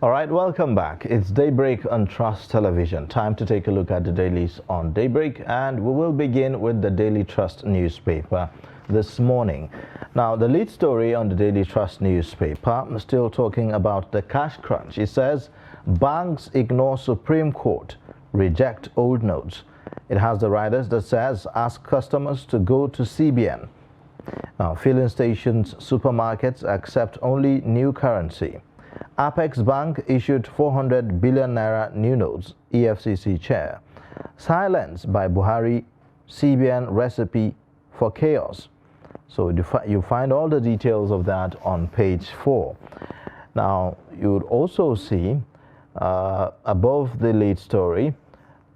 All right, welcome back. It's Daybreak on Trust Television. Time to take a look at the dailies on Daybreak, and we will begin with the Daily Trust newspaper this morning. Now, the lead story on the Daily Trust newspaper, still talking about the cash crunch. It says, banks ignore Supreme Court, reject old notes. It has the riders that says, ask customers to go to CBN. Now, filling stations, supermarkets accept only new currency. Apex Bank issued 400 billion naira new notes, EFCC chair. Silence by Buhari, CBN recipe for chaos. So you find all the details of that on page 4. Now, you would also see above the lead story,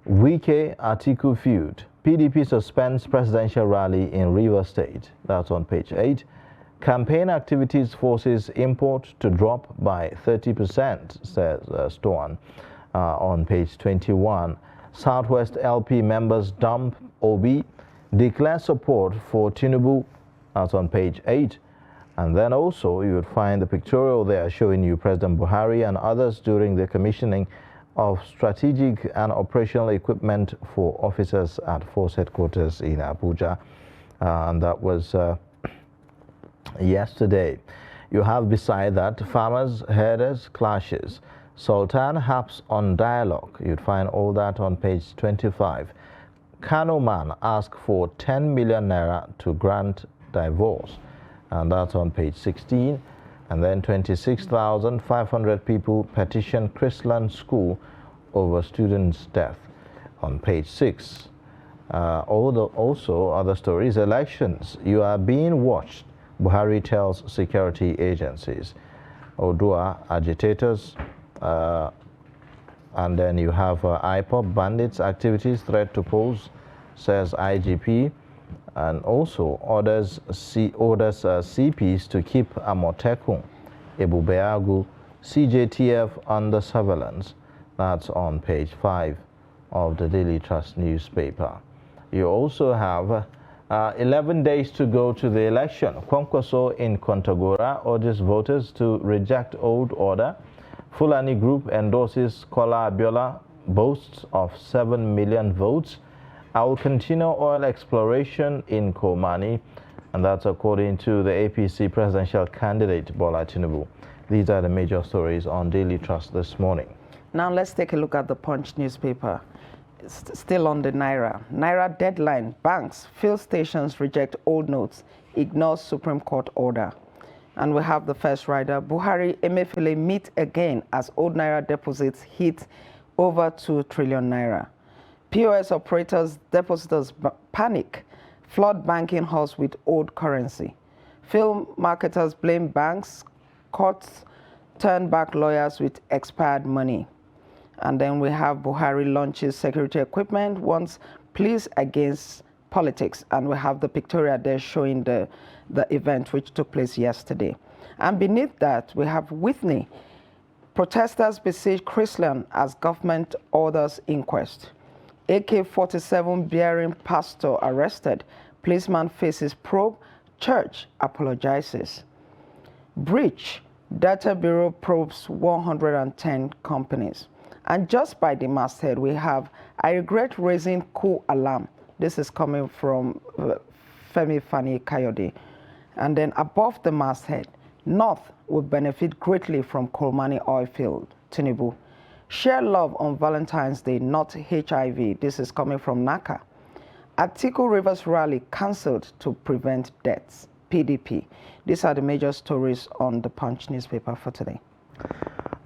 Wike Atiku feud. PDP suspends presidential rally in Rivers State. That's on page 8. Campaign activities forces import to drop by 30%, says Storn on page 21. Southwest LP members dump Obi, declare support for Tinubu. That's on page 8. And then also you would find the pictorial there showing you President Buhari and others during the commissioning of strategic and operational equipment for officers at Force Headquarters in Abuja. And that was yesterday. You have beside that farmers, herders, clashes. Sultan haps on dialogue. You'd find all that on page 25. Kano man asked for 10 million naira to grant divorce. And that's on page 16. And then 26,500 people petition Chrisland School over students' death on page 6. Also, other stories, elections. You are being watched, Buhari tells security agencies. Odua agitators. And then you have IPOP bandits activities, threat to polls, says IGP. And also orders CPs to keep Amotekun, Ebubeagu, CJTF under surveillance. That's on page 5 of the Daily Trust newspaper. You also have 11 days to go to the election. Kwankwaso in Kontagora urges voters to reject old order. Fulani Group endorses Kola Abiola, boasts of 7 million votes. I will continue oil exploration in Komani, and that's according to the APC presidential candidate, Bola Tinubu. These are the major stories on Daily Trust this morning. Now let's take a look at the Punch newspaper. It's still on the Naira. Naira deadline, banks, fill stations reject old notes, ignores Supreme Court order. And we have the first rider, Buhari, Emefiele meet again as old Naira deposits hit over 2 trillion Naira. POS operators, depositors panic, flood banking halls with old currency. Film marketers blame banks, courts turn back lawyers with expired money. And then we have Buhari launches security equipment, wants pleas against politics. And we have the pictorial there showing the event which took place yesterday. And beneath that, we have Whitney. Protesters besiege Chrisland as government orders inquest. AK-47 bearing pastor arrested. Policeman faces probe. Church apologizes. Breach. Data Bureau probes 110 companies. And just by the masthead, we have, I regret raising coup alarm. This is coming from Femi Fani Kayode. And then above the masthead, North will benefit greatly from Kolmani oil field, Tinubu. Share love on Valentine's Day, not HIV. This is coming from NACA. Atiku Rivers rally cancelled to prevent deaths, PDP. These are the major stories on the Punch newspaper for today.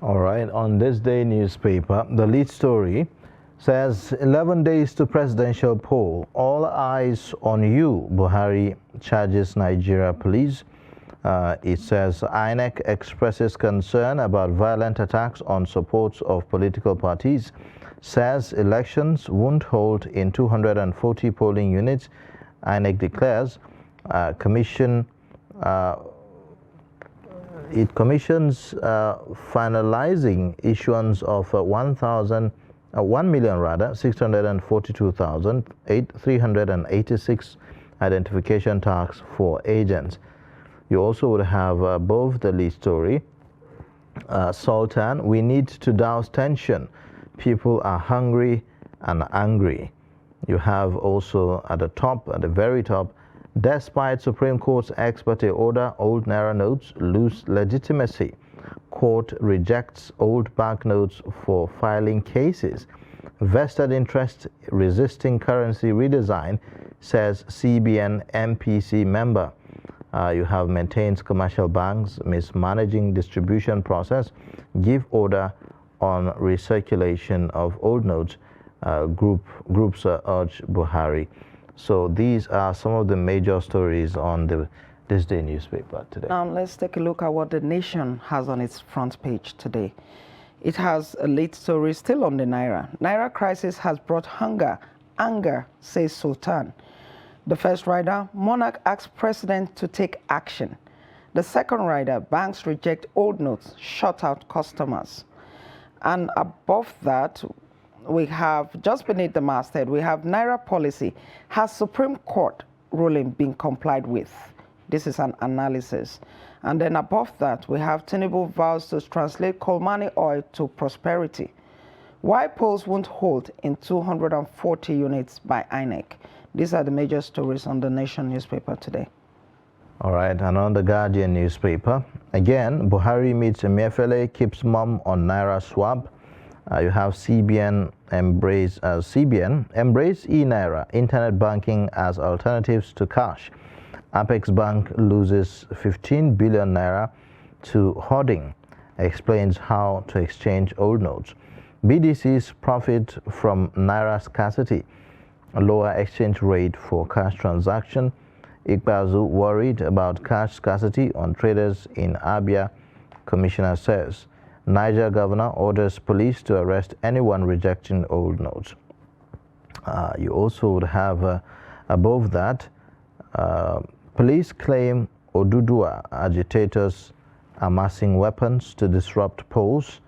All right, on this day newspaper, the lead story says 11 days to presidential poll. All eyes on you, Buhari charges Nigeria police. It says INEC expresses concern about violent attacks on supports of political parties, says elections won't hold in 240 polling units. INEC declares it commissions finalizing issuance of 1,642,386 identification tags for agents. You also would have above the lead story Sultan, we need to douse tension. People are hungry and angry. You have also at the very top, despite Supreme Court's ex parte order, old Naira notes lose legitimacy. Court rejects old banknotes for filing cases. Vested interest resisting currency redesign, says CBN MPC member. You have maintains commercial banks mismanaging distribution process, give order on recirculation of old notes. Groups urge Buhari. So these are some of the major stories on this day newspaper today. Now let's take a look at what the Nation has on its front page today. It has a lead story still on the Naira. Naira crisis has brought anger, says Sultan. The first rider, Monarch asks president to take action. The second rider, banks reject old notes, shut out customers. And above that, we have, just beneath the masthead, we have Naira policy. Has Supreme Court ruling been complied with? This is an analysis. And then above that, we have Tinubu vows to translate Kolmani oil to prosperity. Why polls won't hold in 240 units by INEC? These are the major stories on the Nation newspaper today. All right, and on the Guardian newspaper, again, Buhari meets Emefiele, keeps mum on Naira swap. You have CBN embrace e-Naira, internet banking as alternatives to cash. Apex Bank loses 15 billion Naira to hoarding, explains how to exchange old notes. BDCs profit from Naira scarcity, a lower exchange rate for cash transaction. Ikbazu worried about cash scarcity on traders in Abia, commissioner says. Niger governor orders police to arrest anyone rejecting old notes. You also would have above that, police claim Odudua agitators amassing weapons to disrupt polls.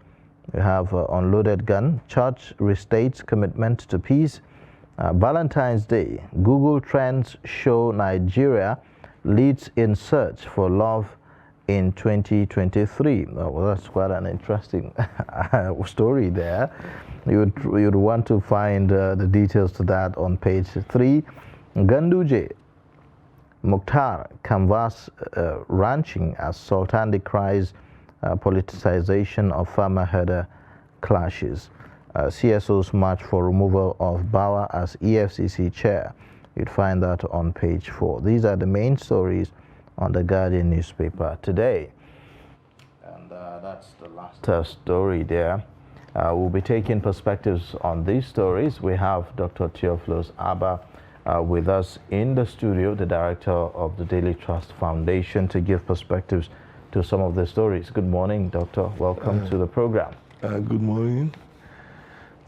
You have unloaded gun. Church restates commitment to peace. Valentine's Day, Google Trends show Nigeria leads in search for love in 2023. Well, that's quite an interesting story there. You'd want to find the details to that on page 3. Ganduje, Mukhtar canvass ranching as Sultan decries politicization of farmer-herder clashes. CSO's march for removal of Bauer as EFCC chair. You'd find that on page 4. These are the main stories on the Guardian newspaper today. And that's the last story there. We'll be taking perspectives on these stories. We have Dr. Theophilus Abba with us in the studio, the director of the Daily Trust Foundation, to give perspectives to some of the stories. Good morning, Doctor. Welcome to the program. Good morning.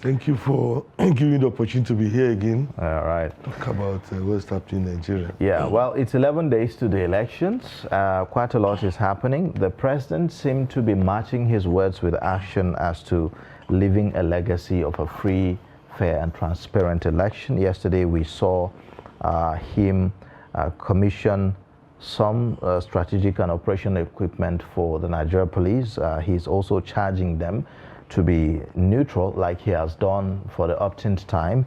Thank you for giving me the opportunity to be here again. All right. Talk about what's happening in Nigeria. Yeah, well, it's 11 days to the elections. Quite a lot is happening. The president seemed to be matching his words with action as to leaving a legacy of a free, fair and transparent election. Yesterday we saw him commission some strategic and operational equipment for the Nigeria police. He's also charging them to be neutral, like he has done for the up-to time.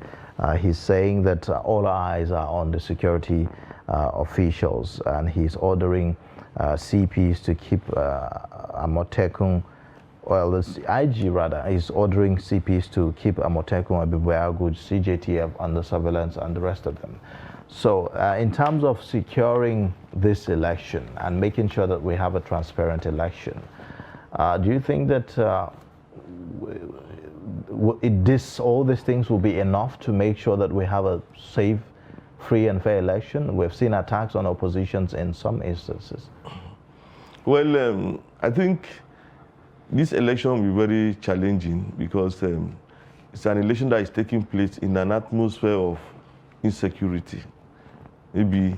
He's saying that all eyes are on the security officials, and he's ordering CPs to keep Amotekun, well, the IG rather, is ordering CPs to keep Amotekun, Abibuagu, CJTF under surveillance and the rest of them. So in terms of securing this election and making sure that we have a transparent election, do you think that all these things will be enough to make sure that we have a safe, free and fair election? We've seen attacks on oppositions in some instances. Well, I think this election will be very challenging because it's an election that is taking place in an atmosphere of insecurity. Maybe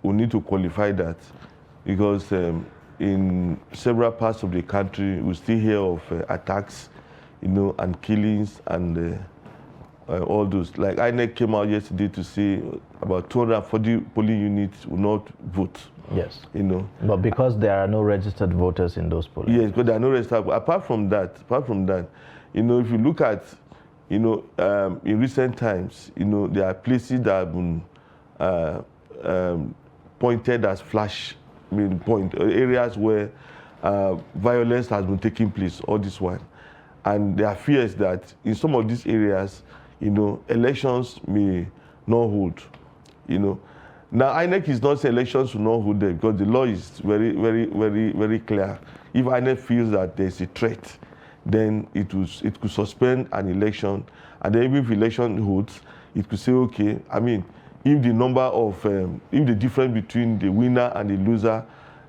we need to qualify that because in several parts of the country, we still hear of attacks, and killings and all those. Like INEC came out yesterday to say about 240 polling units will not vote. Yes. You know. But because there are no registered voters in those polling. Yes, because there are no registered. Apart from that, you know, if you look at, you know, in recent times, you know, there are places that have been pointed as flash, areas where violence has been taking place all this while. And there are fears that in some of these areas, you know, elections may not hold, you know. Now, INEC is not saying elections will not hold there because the law is very clear. If INEC feels that there's a threat, then it could suspend an election. And then even if election holds, it could say, okay, I mean, if the number of, if the difference between the winner and the loser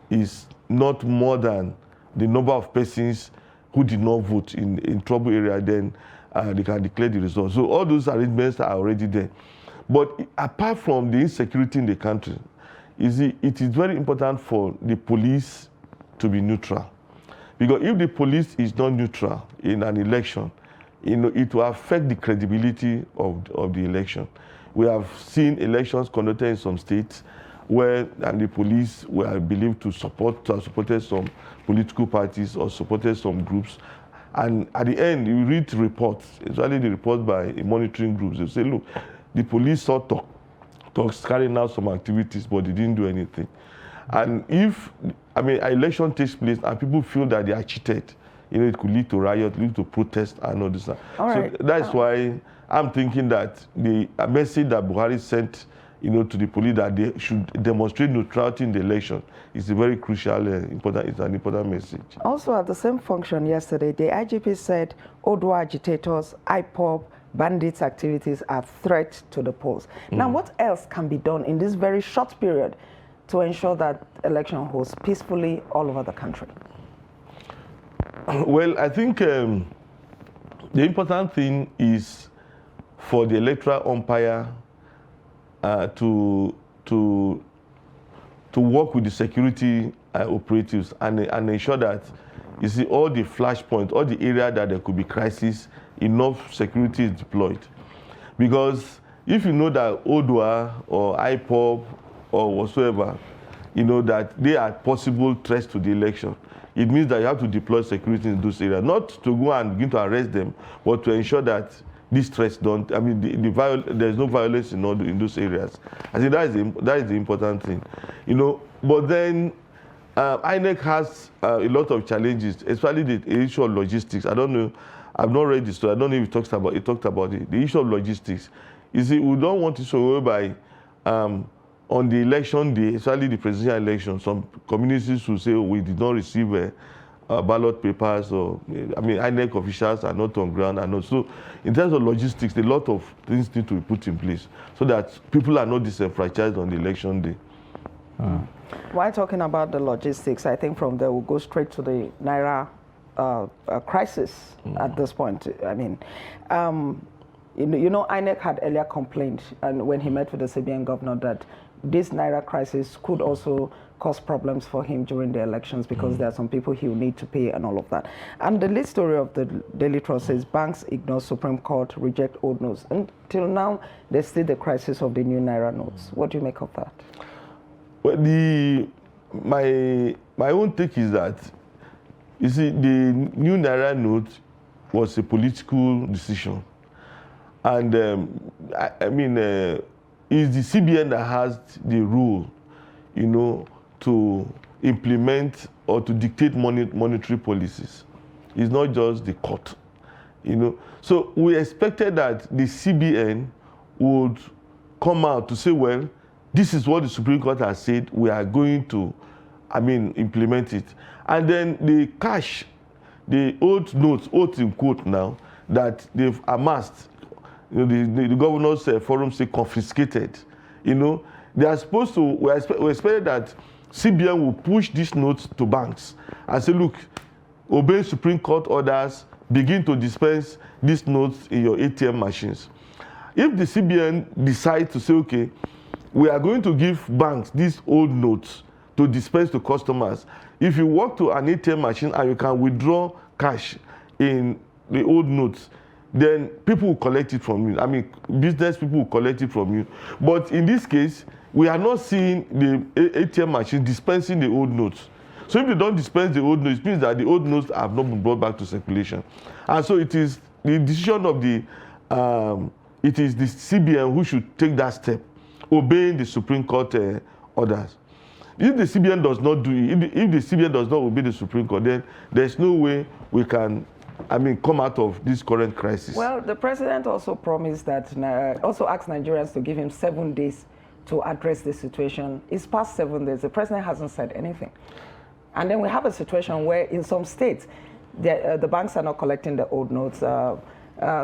is not more than the number of persons who did not vote in trouble area, then they can declare the results. So all those arrangements are already there. But apart from the insecurity in the country, it is very important for the police to be neutral. Because if the police is not neutral in an election, you know, it will affect the credibility of the election. We have seen elections conducted in some states where the police were believed to have supported some political parties or supported some groups. And at the end, you read reports, especially the reports by monitoring groups. They say, look, the police saw talks carrying out some activities, but they didn't do anything. And if, I mean, an election takes place and people feel that they are cheated, you know, it could lead to riot, lead to protest and all this. All right. So that's why I'm thinking that the message that Buhari sent, you know, to the police that they should demonstrate neutrality in the election is a very crucial, it's an important message. Also, at the same function yesterday, the IGP said Odua agitators, IPOB, bandits' activities are threats to the polls. Now, what else can be done in this very short period to ensure that election holds peacefully all over the country? Well, I think the important thing is for the electoral umpire to work with the security operatives and ensure that, you see, all the flashpoints, all the area that there could be crisis, enough security is deployed. Because if you know that Odua or IPOB or whatsoever, you know that they are possible threats to the election, it means that you have to deploy security in those areas, not to go and begin to arrest them, but to ensure that these threats don't, I mean, there's no violence in those areas. I think that is the important thing, you know. But then INEC has a lot of challenges, especially the issue of logistics. I don't know, I've not read the story. I don't know if it talked about it. The issue of logistics. You see, we don't want to show whereby on the election day, especially the presidential election, some communities will say, oh, we did not receive ballot papers, or, I mean, INEC officials are not on ground. And also, in terms of logistics, a lot of things need to be put in place so that people are not disenfranchised on the election day. While talking about the logistics, I think from there we'll go straight to the Naira crisis at this point. I mean, you know, INEC had earlier complained, and when he met with the CBN governor, that this Naira crisis could also cause problems for him during the elections because there are some people he will need to pay and all of that. And the lead story of the Daily Trust says banks ignore Supreme Court, reject old notes. Until now, there's still the crisis of the new Naira notes. What do you make of that? Well, my own take is that, you see, the new Naira note was a political decision. And I mean, it's the CBN that has the rule, you know, to implement or to dictate monetary policies. It's not just the court, you know. So we expected that the CBN would come out to say, well, this is what the Supreme Court has said, we are going to, I mean, implement it. And then the cash, the old notes, old in quote now, that they've amassed, you know, the governor's forum say confiscated, you know, they are supposed to, we expected that CBN will push these notes to banks and say, look, obey Supreme Court orders, begin to dispense these notes in your ATM machines. If the CBN decides to say, okay, we are going to give banks these old notes to dispense to customers, if you walk to an ATM machine and you can withdraw cash in the old notes, then people will collect it from you. I mean, business people will collect it from you. But in this case, we are not seeing the ATM machine dispensing the old notes. So if they don't dispense the old notes, it means that the old notes have not been brought back to circulation. And so it is the decision of the CBN who should take that step, obeying the Supreme Court orders. If the CBN does not do it, if the CBN does not obey the Supreme Court, then there's no way we can, come out of this current crisis. Well, the president also promised that, also asked Nigerians to give him 7 days to address the situation. It's past 7 days. The president hasn't said anything. And then we have a situation where in some states, the banks are not collecting the old notes.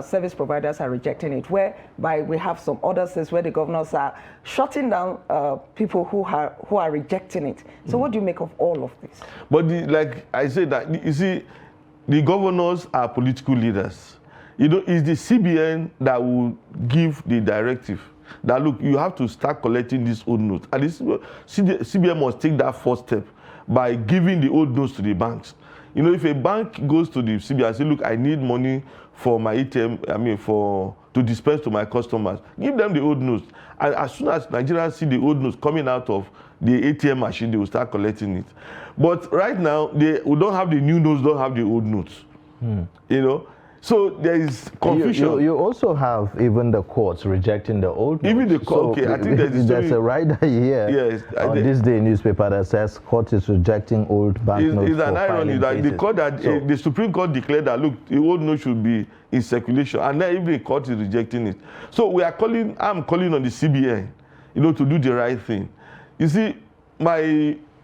Service providers are rejecting it, whereby we have some other states where the governors are shutting down people who are rejecting it. So what do you make of all of this? But like I said, that you see, the governors are political leaders. It's the CBN that will give the directive that, look, you have to start collecting these old notes. And this CBN must take that first step by giving the old notes to the banks. If a bank goes to the CBN and says, look, I need money for my ATM, to dispense to my customers, give them the old notes. And as soon as Nigerians see the old notes coming out of the ATM machine, they will start collecting it. But right now, we don't have the new notes, don't have the old notes. So there is confusion. You also have even the courts rejecting the old notes. Even the court, so okay, I think there's a rider here on this day newspaper that says court is rejecting old banknotes. It's an irony that the court the Supreme Court declared that, look, the old note should be in circulation, and then even the court is rejecting it. So I'm calling on the CBN, to do the right thing. You see,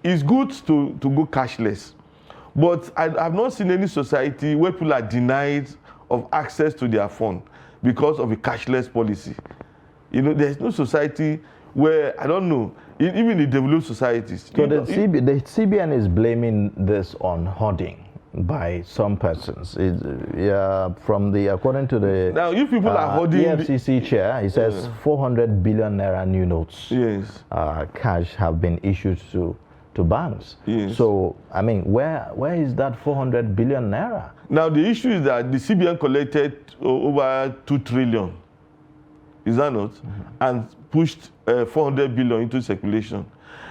it's good to go cashless, but I've not seen any society where people are denied of access to their phone because of a cashless policy. There's no society where, I don't know, even in developed societies. So the CBN is blaming this on hoarding by some persons. According to the now, if people are hoarding, EFCC chair, he says 400 billion naira new notes, cash, have been issued to banks. Yes. So, where is that 400 billion naira? Now, the issue is that the CBN collected over 2 trillion, is that not? And pushed 400 billion into circulation.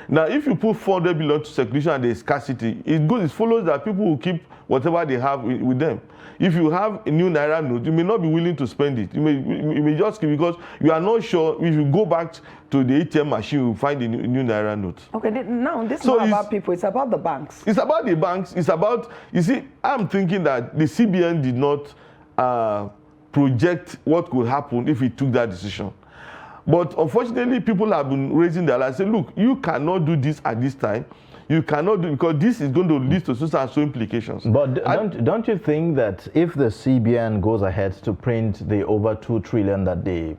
Now, if you put 400 billion into circulation and there's scarcity, it follows that people will keep whatever they have with them. If you have a new naira note, you may not be willing to spend it. You may just keep, because you are not sure. If you go back to the ATM machine, you will find the new naira note. Okay, now this is not about people, it's about the banks. It's about the banks. It's about, you see, I'm thinking that the CBN did not project what could happen if it took that decision. But unfortunately, people have been raising their hands and say, look, you cannot do this at this time. You cannot do it because this is going to lead to so and so implications. But don't you think that if the CBN goes ahead to print the over 2 trillion that they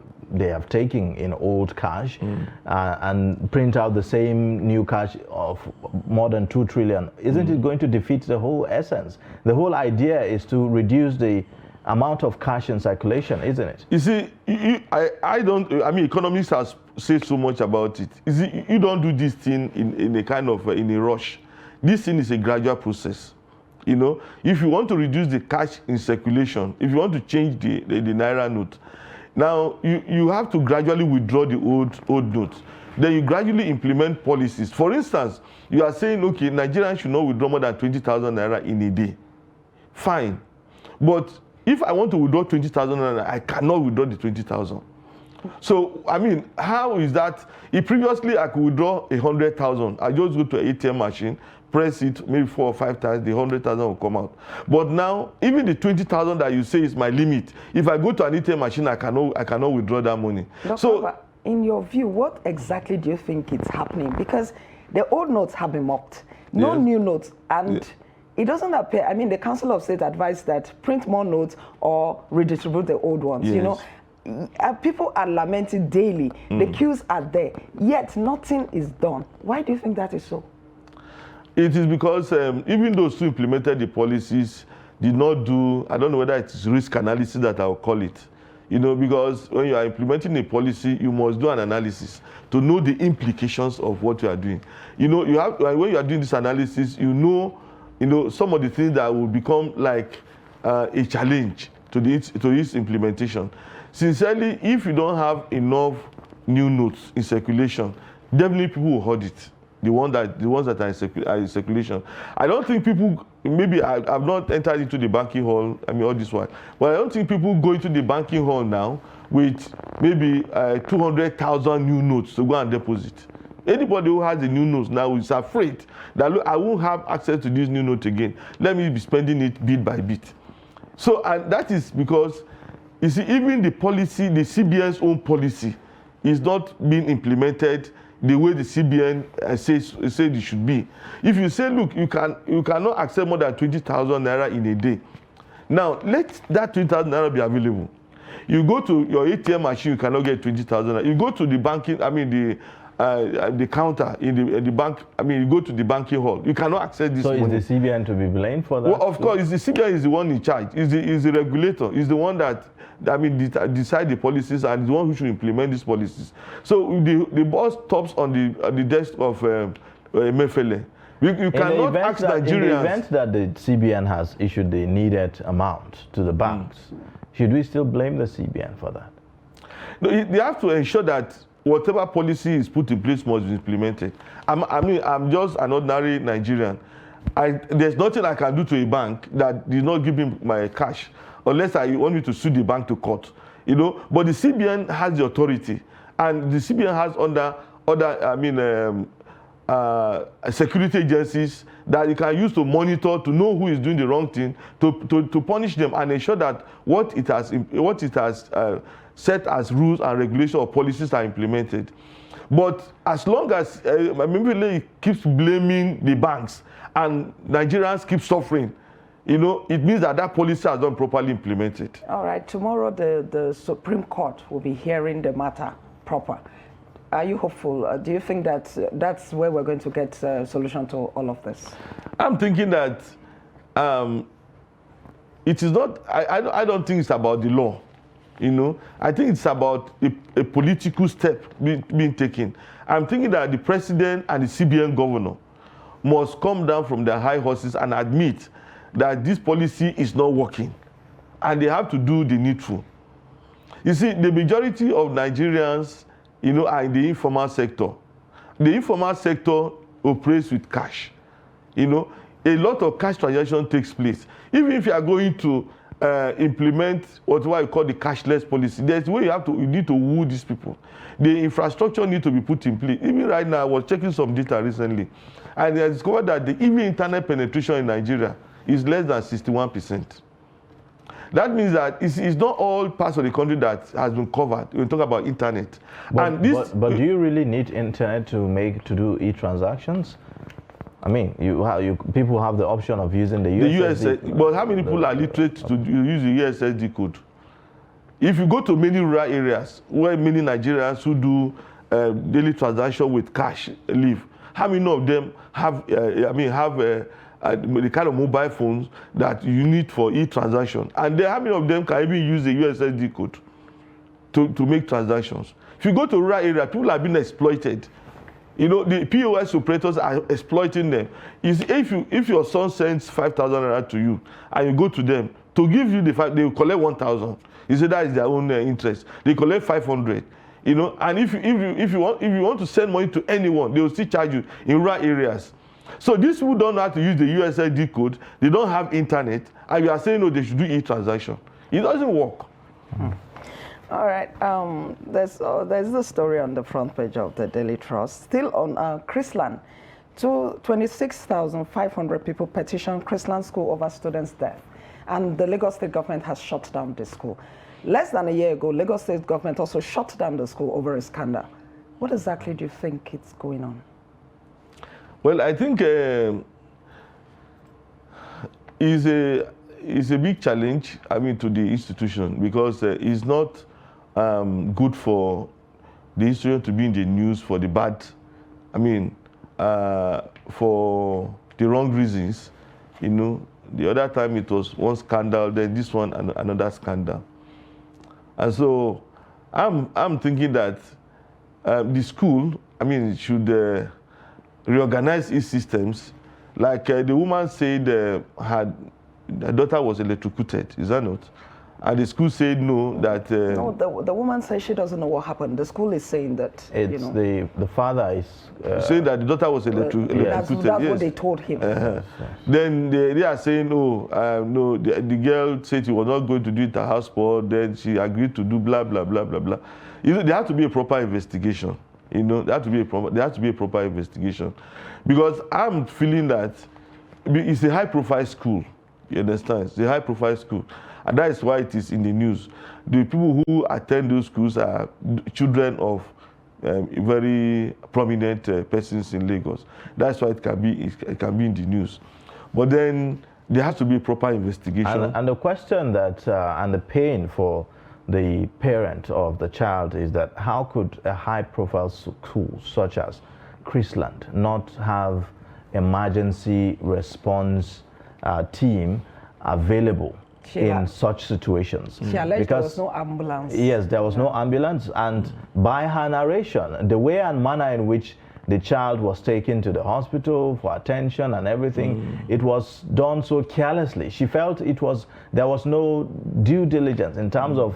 have taken in old cash and print out the same new cash of more than 2 trillion, isn't it going to defeat the whole essence? The whole idea is to reduce the amount of cash in circulation, isn't it? You see, economists have said so much about it. You see, you don't do this thing in a rush. This thing is a gradual process. If you want to reduce the cash in circulation, if you want to change the naira note, now you have to gradually withdraw the old notes. Then you gradually implement policies. For instance, you are saying, okay, Nigerians should not withdraw more than 20,000 naira in a day. Fine. But if I want to withdraw 20,000 naira, I cannot withdraw the 20,000. So, how is that? If previously I could withdraw 100,000, I just go to an ATM machine, press it maybe 4 or 5 times, the 100,000 will come out. But now, even the 20,000 that you say is my limit, if I go to an ATM machine, I cannot withdraw that money. Dr. In your view, what exactly do you think is happening? Because the old notes have been mocked, no new notes, and it doesn't appear. The Council of State advised that print more notes or redistribute the old ones. Yes. People are lamenting daily. The queues are there, yet nothing is done. Why do you think that is so? It is because even those who implemented the policies did not do, I don't know whether it's risk analysis that I'll call it. Because when you are implementing a policy, you must do an analysis to know the implications of what you are doing. When you are doing this analysis, some of the things that will become like a challenge its implementation. Sincerely, if you don't have enough new notes in circulation, definitely people will hoard it. The ones that are in circulation. I don't think people, maybe I've not entered into the banking hall, all this while, but I don't think people go into the banking hall now with maybe 200,000 new notes to go and deposit. Anybody who has the new notes now is afraid that, look, I won't have access to this new note again. Let me be spending it bit by bit. So, and that is because, you see, even the policy, the CBN's own policy, is not being implemented the way the CBN said it should be. If you say, look, you cannot accept more than 20,000 naira in a day. Now, let that 20,000 naira be available. You go to your ATM machine, you cannot get 20,000 naira. You go to the banking, the counter in the bank, you go to the banking hall, you cannot access this money. So is the CBN to be blamed for that? Well, of course, the CBN is the one in charge. Is the regulator. Is the one that decide the policies and is the one who should implement these policies. So the boss stops on the desk of Mefele. You cannot ask Nigerians. In the event that the CBN has issued the needed amount to the banks, should we still blame the CBN for that? No, they have to ensure that whatever policy is put in place must be implemented. I'm just an ordinary Nigerian. There's nothing I can do to a bank that did not give me my cash, unless I want me to sue the bank to court. But the CBN has the authority, and the CBN has other security agencies that you can use to monitor, to know who is doing the wrong thing, to punish them and ensure that what it has set as rules and regulations or policies are implemented. But as long as Mimile keeps blaming the banks and Nigerians keep suffering, it means that policy has not properly implemented. All right, tomorrow the Supreme Court will be hearing the matter proper. Are you hopeful? Do you think that that's where we're going to get a solution to all of this? I'm thinking that it is not, I don't think it's about the law. I think it's about a political step being taken. I'm thinking that the president and the CBN governor must come down from their high horses and admit that this policy is not working, and they have to do the needful. You see, the majority of Nigerians, are in the informal sector. The informal sector operates with cash. A lot of cash transaction takes place. Even if you are going to implement what I call the cashless policy, there's a way you need to woo these people. The infrastructure need to be put in place. Even right now, I was checking some data recently, and I discovered that the even internet penetration in Nigeria is less than 61%. That means that it's not all parts of the country that has been covered. We talk about internet. But do you really need internet to do e-transactions? People have the option of using the USSD. But how many people are literate to use the USSD code? If you go to many rural areas where many Nigerians who do daily transaction with cash live, how many of them have the kind of mobile phones that you need for e-transaction? And how many of them can even use the USSD code to make transactions? If you go to rural area, people are being exploited. The POS operators are exploiting them. If your son sends 5,000 naira to you and you go to them, to give you they will collect 1,000. You say that is their own interest. They collect 500. And if you want to send money to anyone, they will still charge you in rural areas. So these people don't know how to use the USSD code. They don't have internet, and you are saying no, they should do e-transaction. It doesn't work. All right. There's the story on the front page of the Daily Trust. Still on Chrisland, 26,500 people petitioned Chrisland School over students' death, and the Lagos State government has shut down the school. Less than a year ago, Lagos State government also shut down the school over a scandal. What exactly do you think is going on? Well, I think it's a big challenge, to the institution, because it's not good for the institution to be in the news for the bad, for the wrong reasons. The other time it was one scandal, then this one another scandal. And so I'm thinking that the school, should reorganize its systems. Like the woman said, her daughter was electrocuted, is that not? And the school said no, that... no, the woman says she doesn't know what happened. The school is saying that, it's the father is... saying that the daughter was electrocuted. That's what they told him. Then they are saying, oh, no, the girl said she was not going to do it at her sport, then she agreed to do blah, blah, blah, blah, blah. You know, there has to be a proper investigation. You know, there has to be a proper investigation. Because I'm feeling that it's a high-profile school. You understand? It's a high-profile school. And that is why it is in the news. The people who attend those schools are children of very prominent persons in Lagos. That's why it can be in the news. But then there has to be a proper investigation. And the question that, and the pain for the parent of the child is that how could a high-profile school such as Chrisland not have emergency response team available in such situations? She alleged there was no ambulance. Yes, there was no ambulance, and by her narration, the way and manner in which the child was taken to the hospital for attention and everything, it was done so carelessly. She felt there was no due diligence in terms of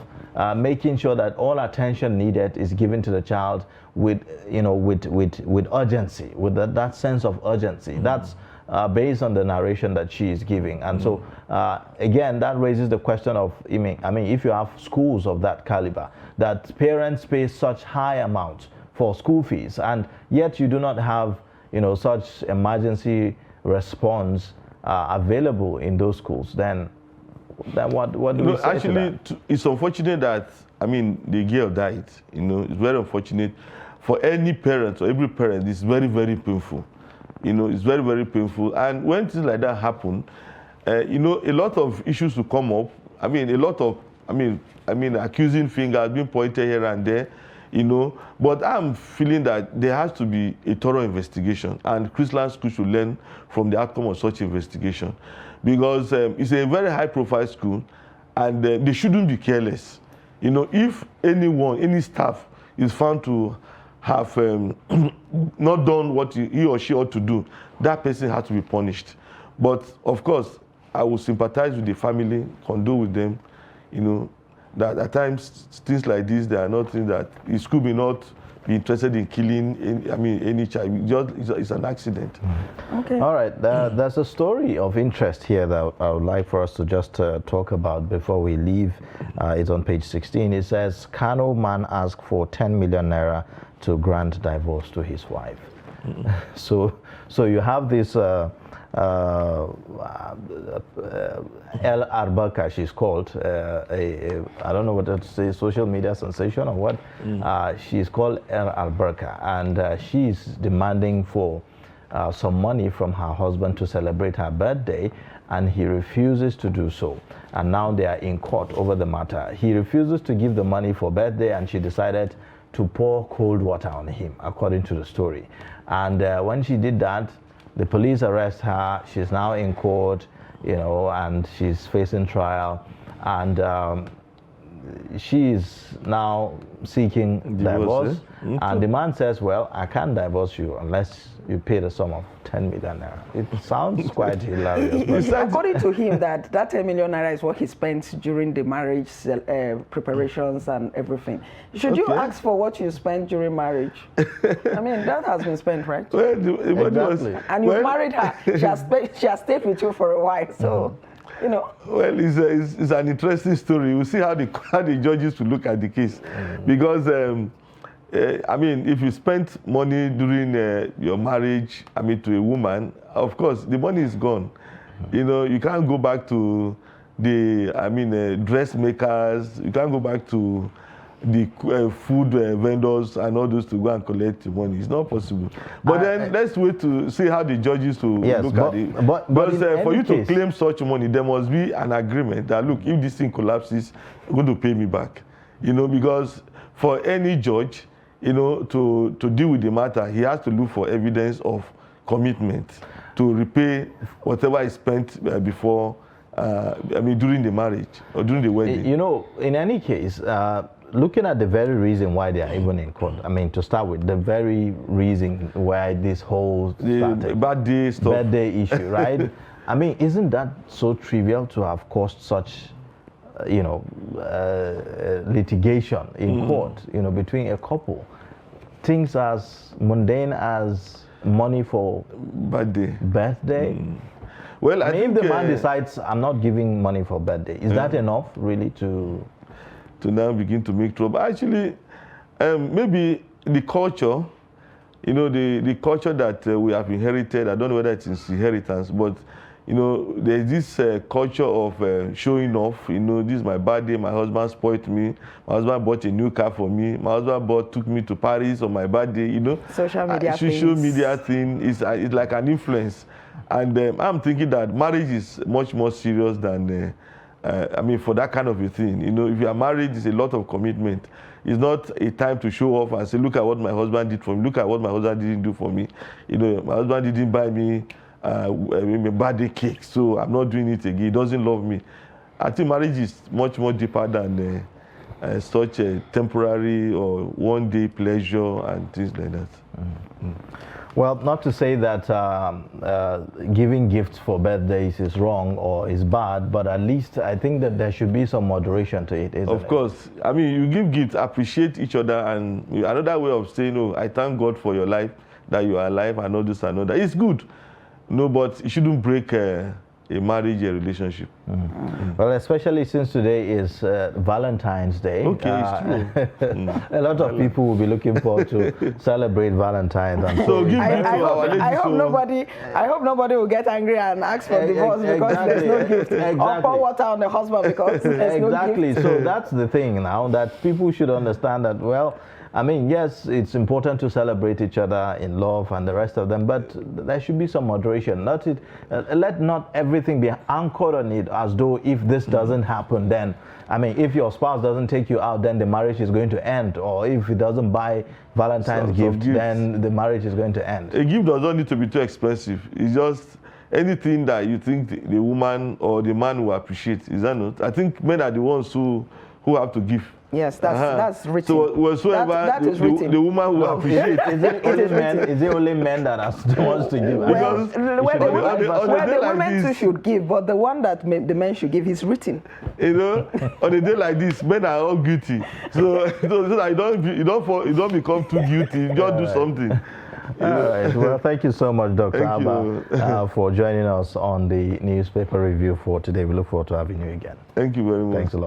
making sure that all attention needed is given to the child with urgency, with that sense of urgency. That's based on the narration that she is giving. And so, again, that raises the question of, I mean, if you have schools of that caliber, that parents pay such high amounts for school fees, and yet you do not have, such emergency response available in those schools, then what do we say actually, to that? It's unfortunate that, the girl died. It's very unfortunate. For any parent or every parent, it's very, very painful. It's very, very painful. And when things like that happen, a lot of issues will come up. Accusing fingers being pointed here and there, But I'm feeling that there has to be a thorough investigation, and Chrisland School should learn from the outcome of such investigation, because it's a very high-profile school, and they shouldn't be careless. If any staff is found to have not done what he or she ought to do, that person has to be punished. But of course, I will sympathize with the family, condole with them, that at times things like this, they are not things that the school may not be interested in killing any child. It's an accident. Okay. All right. There's a story of interest here that I would like for us to just talk about before we leave. It's on page 16. It says, Kano man asked for 10 million naira to grant divorce to his wife. So you have this El Arbarka, she's called, I don't know what to say, social media sensation or what. She's called El Arbarka, and she's demanding for some money from her husband to celebrate her birthday, and he refuses to do so. And now they are in court over the matter. He refuses to give the money for birthday, and she decided to pour cold water on him, according to the story. And when she did that, the police arrest her. She's now in court, and she's facing trial. And she is now seeking divorce. And the man says, well, I can't divorce you unless you pay the sum of 10 million naira. It sounds quite hilarious. According to him, that 10 million naira is what he spent during the marriage preparations and everything. Should you ask for what you spent during marriage? That has been spent, right? Well, exactly. And you married her. She has stayed with you for a while, so... Well, it's an interesting story. We'll see how the judges will look at the case. Because, if you spent money during your marriage, to a woman, of course, the money is gone. You can't go back to the, dressmakers. You can't go back to the food vendors and all those to go and collect the money. It's not possible. But then let's wait to see how the judges will look at it. But for you to claim such money, there must be an agreement that, look, if this thing collapses, you're going to pay me back. Because for any judge, to deal with the matter, he has to look for evidence of commitment to repay whatever is spent before, during the marriage or during the wedding. In any case, looking at the very reason why they are even in court, to start with, the very reason why this whole birthday issue, right? Isn't that so trivial to have caused such litigation in court, between a couple, things as mundane as money for birthday. Well, I think if the man decides, I'm not giving money for birthday, is that enough really to now begin to make trouble? Actually, maybe the culture, the culture that we have inherited, I don't know whether it's inheritance, but there's this culture of showing off. This is my birthday, my husband spoiled me, my husband bought a new car for me, my husband took me to Paris on my birthday. Social media social media thing is it's like an influence. And I'm thinking that marriage is much more serious than, for that kind of a thing. If you are married, it's a lot of commitment. It's not a time to show off and say, look at what my husband did for me, look at what my husband didn't do for me. My husband didn't buy me a birthday cake, so I'm not doing it again. He doesn't love me. I think marriage is much more deeper than such a temporary or one-day pleasure and things like that. Well, not to say that giving gifts for birthdays is wrong or is bad, but at least I think that there should be some moderation to it, isn't it? Of course. You give gifts, appreciate each other, and another way of saying, oh, I thank God for your life, that you are alive, and all this and all that. It's good. But it shouldn't break a marriage, a relationship. Well, especially since today is Valentine's Day. Okay, it's true. A lot of people will be looking forward to celebrate Valentine's. So give I hope nobody will get angry and ask for divorce because there's no gift. Or pour water on the husband because there's no gift. So that's the thing now, that people should understand that, well, yes, it's important to celebrate each other in love and the rest of them, but there should be some moderation. Let not everything be anchored on it as though if this doesn't happen, then, if your spouse doesn't take you out, then the marriage is going to end. Or if he doesn't buy Valentine's gift, then the marriage is going to end. A gift doesn't need to be too expensive. It's just anything that you think the woman or the man will appreciate. Is that not? I think men are the ones who have to give. Yes, that's written. So whatsoever that is written. The woman will appreciate. Is it only men that wants to give? Well, the women too should give, but the one that the men should give is written. On a day like this, men are all guilty. So that you don't become too guilty. You just do something. All right. Well, thank you so much, Dr. Abba, for joining us on the newspaper review for today. We look forward to having you again. Thank you very much. Thanks a lot.